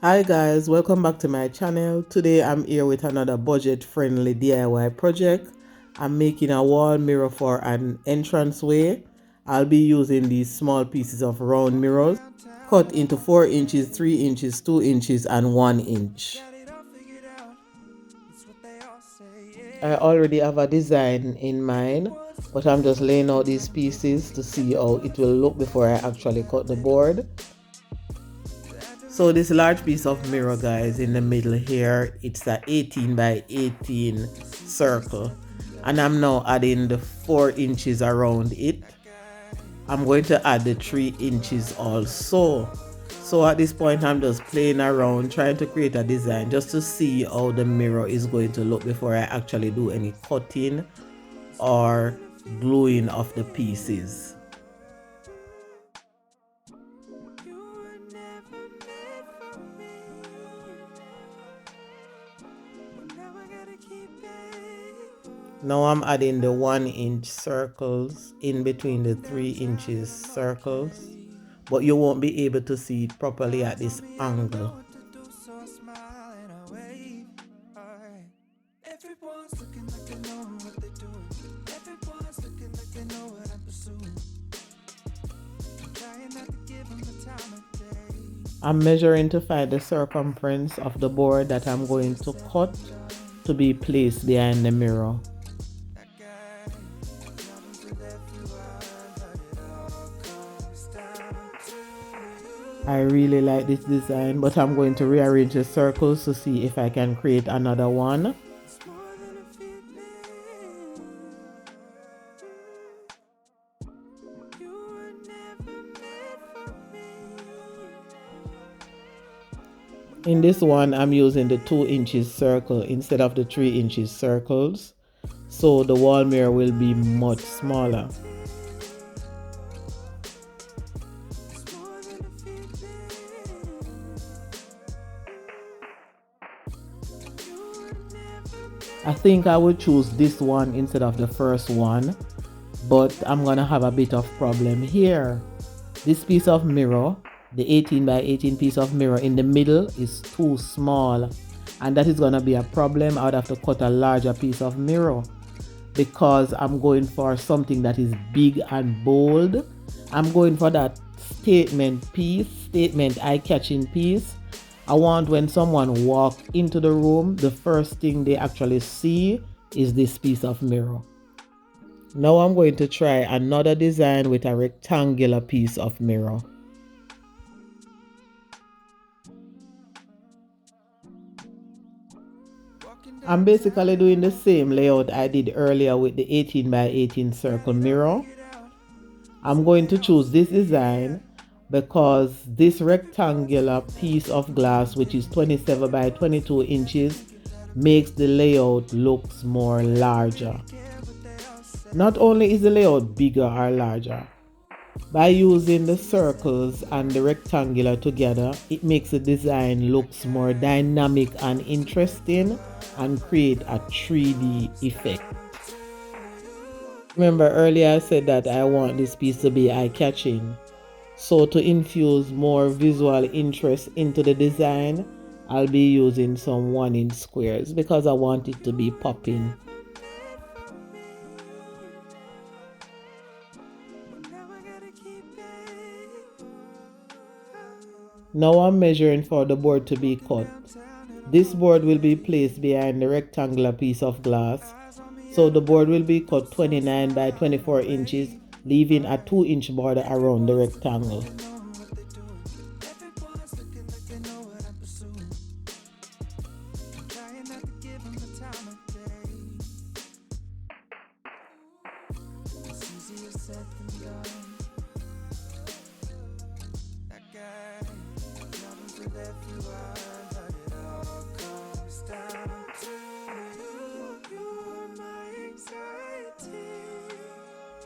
Hi guys, welcome back to my channel. Today I'm here with another budget-friendly DIY project. I'm making a wall mirror for an entranceway. I'll be using these small pieces of round mirrors cut into 4 inches, 3 inches, 2 inches and 1 inch. I already have a design in mind, but I'm just laying out these pieces to see how it will look before I actually cut the board. So this large piece of mirror, guys, in the middle here, it's a 18 by 18 circle, and I'm now adding the 4 inches around it. I'm going to add the 3 inches also. So at this point I'm just playing around trying to create a design just to see how the mirror is going to look before I actually do any cutting or gluing of the pieces. Now I'm adding the 1 inch circles in between the 3 inches circles, but you won't be able to see it properly at this angle. I'm measuring to find the circumference of the board that I'm going to cut to be placed behind the mirror. I really like this design, but I'm going to rearrange the circles to see if I can create another one. In this one, I'm using the 2 inches circle instead of the 3 inches circles, so the wall mirror will be much smaller. I think I will choose this one instead of the first one, but I'm gonna have a bit of problem here. This piece of mirror, the 18 by 18 piece of mirror in the middle, is too small, and that is gonna be a problem. I would have to cut a larger piece of mirror because I'm going for something that is big and bold. I'm going for that statement eye-catching piece. I want when someone walk into the room, the first thing they actually see is this piece of mirror. Now I'm going to try another design with a rectangular piece of mirror. I'm basically doing the same layout I did earlier with the 18 by 18 circle mirror. I'm going to choose this design because this rectangular piece of glass, which is 27 by 22 inches, makes the layout looks more larger. Not only is the layout bigger or larger, by using the circles and the rectangular together, it makes the design looks more dynamic and interesting and create a 3D effect. Remember earlier I said that I want this piece to be eye-catching. So to infuse more visual interest into the design, I'll be using some 1 inch squares because I want it to be popping. Now I'm measuring for the board to be cut. This board will be placed behind the rectangular piece of glass. So the board will be cut 29 by 24 inches, leaving a 2 inch border around the rectangle.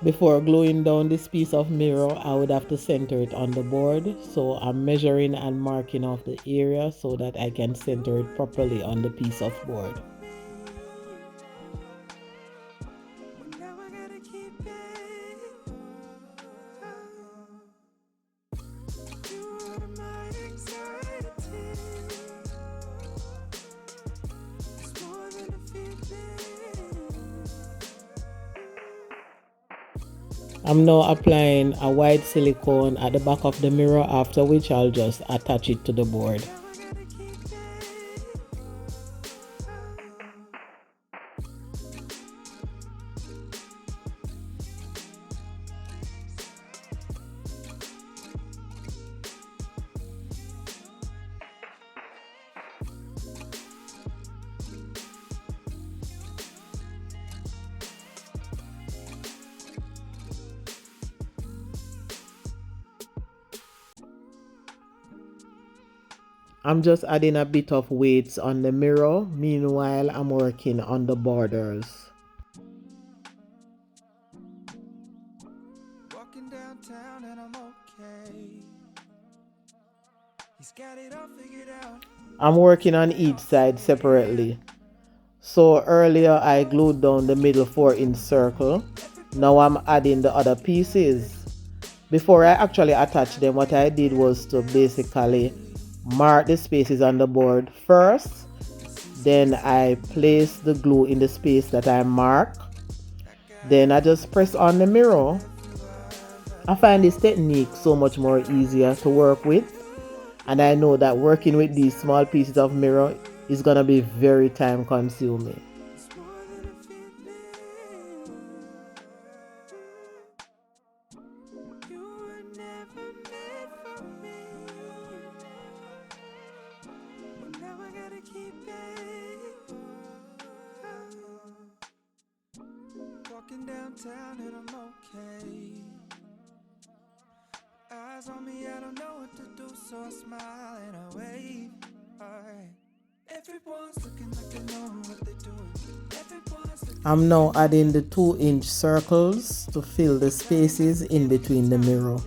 Before gluing down this piece of mirror, I would have to center it on the board. So I'm measuring and marking off the area so that I can center it properly on the piece of board. I'm now applying a white silicone at the back of the mirror, after which I'll just attach it to the board. I'm just adding a bit of weights on the mirror. Meanwhile, I'm working on the borders. Walking downtown and I'm okay. He's got it all figured out. I'm working on each side separately. So earlier I glued down the middle 4-inch circle. Now I'm adding the other pieces. Before I actually attach them, what I did was to basically mark the spaces on the board first. Then I place the glue in the space that I mark. Then I just press on the mirror. I find this technique so much more easier to work with. And I know that working with these small pieces of mirror is gonna be very time consuming. Walking downtown and I'm okay. Eyes on me, I don't know what to do, so I smile and I wave. Everyone's looking like they know what they're doing. I'm now adding the 2-inch circles to fill the spaces in between the mirror.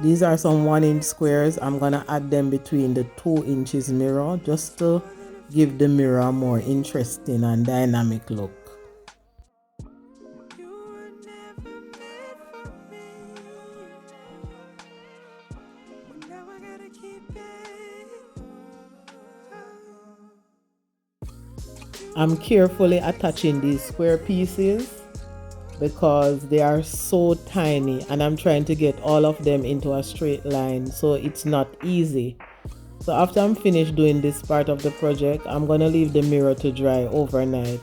These are some 1-inch squares. I'm gonna add them between the 2 inches mirror just to give the mirror a more interesting and dynamic look. I'm carefully attaching these square pieces because they are so tiny and I'm trying to get all of them into a straight line, so it's not easy. So after I'm finished doing this part of the project, I'm gonna leave the mirror to dry overnight.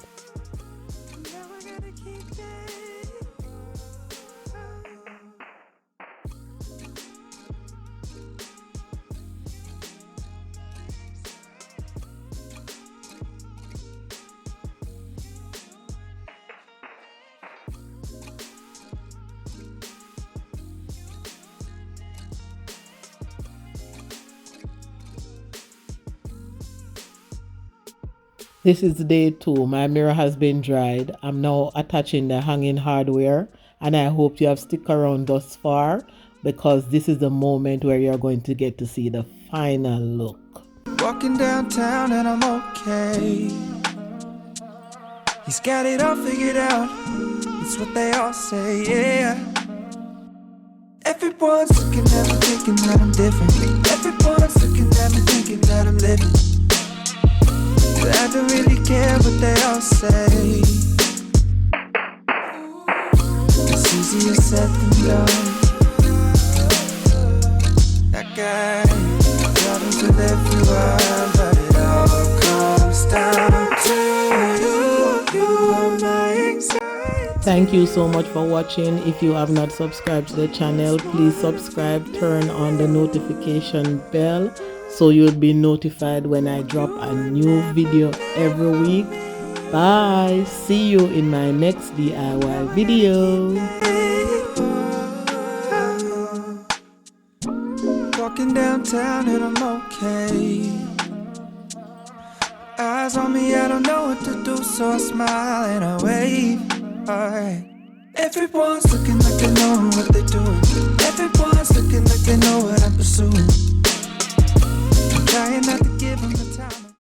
This is day 2. My mirror has been dried. I'm now attaching the hanging hardware, and I hope you have stuck around thus far because this is the moment where you're going to get to see the final look. Walking downtown and I'm okay. He's got it all figured out. It's what they all say, yeah. Everyone's looking at me thinking that I'm different. Everyone's looking at me thinking that I'm living. I don't really care what they all say. It's easier said than done. That guy travels with everyone, but it all comes down to you. You are my anxiety. Thank you so much for watching. If you have not subscribed to the channel, please subscribe, turn on the notification bell so you'll be notified when I drop a new video every week. Bye. See you in my next DIY video. Walking downtown and I'm okay. Eyes on me, I don't know what to do, so I smile and I wave. Everyone's looking like they know what they're doing. Everyone's looking like they know what I'm pursuing.